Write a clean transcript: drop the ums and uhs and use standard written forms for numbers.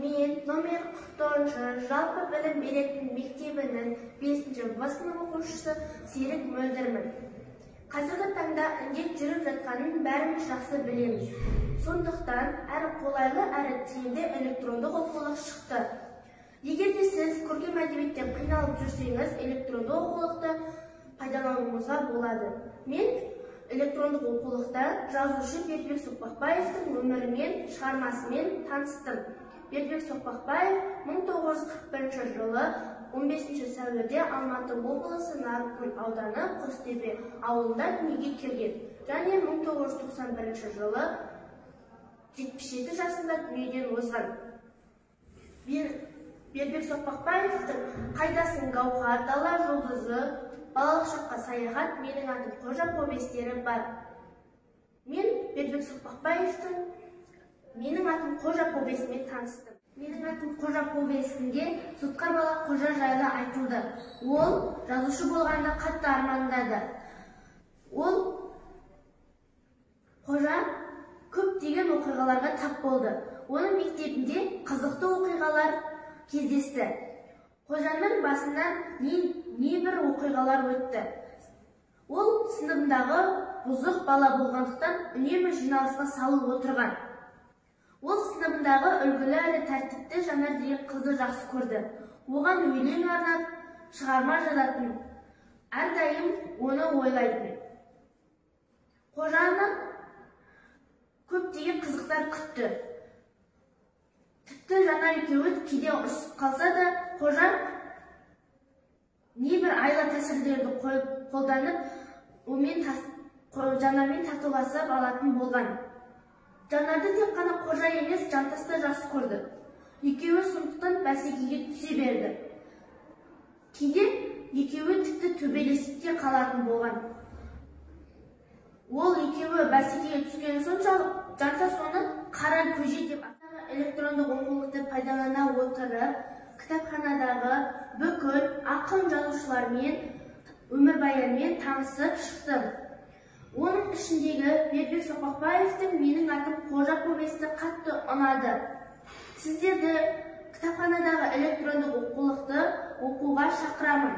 Мен номер 44 жалпы білім беретін мектебінің 5-ші В сынып оқушысы Серік Мөлдірмін. Қазіргі таңда індет жүріп жатқанын бәріміз жақсы білеміз. Сондықтан әрі қолайлы, әрі тиімді электрондық оқулық шықты. Егер де сіз көркем әдебиеттен қиналып жүрсеңіз, электрондық оқулықты пайдалануыңызға болады. Мен электрондық оқулықта жазушы Бердібек Соқпақбаевтың өмірімен, шығармасымен таныстым. Бердібек Соқпақбаев 1941 жылы 15 сәуірде Алматы облысы Нарынкөл ауданы Қостөбе ауылында дүниеге келген. Және 1991 жылы 77 жасында дүниеден озған. Бердібек Соқпақбаевтың «Қайдасың гауһар, дала жұлдызы», «Балалық шаққа саяхат», «Менің атым Қожа» повестері бар. Мен Бердібек Соқпақбаевтың «Менің атым Қожа» повесімен таныстым. «Менің атым Қожа» повесінде Сотқар бала Қожа жайлы айтылды. Ол жазушы болғанда қатты армандады. Ол Қожа көптеген оқиғаларға тап болды. Оның мектебінде қызықты оқиғалар кездесті. Қожаның басынан небір оқиғалар өтті. Ол сыныбындағы бұзық бала болғандықтан үнемі жиналысқа салып отырған. Ол сыныбындағы үлгілі әрі тәртіпті Жанар деген қызды жақсы көрді. Оған өлең арнап, шығарма жазатын, әрдайым оны ойлайтын. Қожаны көптеген қызықтар күтті. Тіпті Жанар екеуі кейде ұрысып қалса да, Қожа небір айла тәсілдерді қолданып, Жанармен татуласып алатын болған. Жанарды тек қана Қожа емес, Жантасты жақсы көрді. Екеуі сондықтан бәсекеге түсе берді. Кейде екеуі тіпті төбелесіп те қалатын болған. Ол екеуі бәсекеге түскен соншалық, Жантас оны қара көже деп электрондық оқулықты пайдалана отырып, кітапханадағы бүкіл ақын жазушылармен, өмірбаянмен танысып шықты. Оның ішіндегі Бердібек Соқпақбаевтың «Менің атым Қожа» повесті қатты ұнады. Сіздерді кітапханадағы электрондық оқулықты оқуға шақырамын.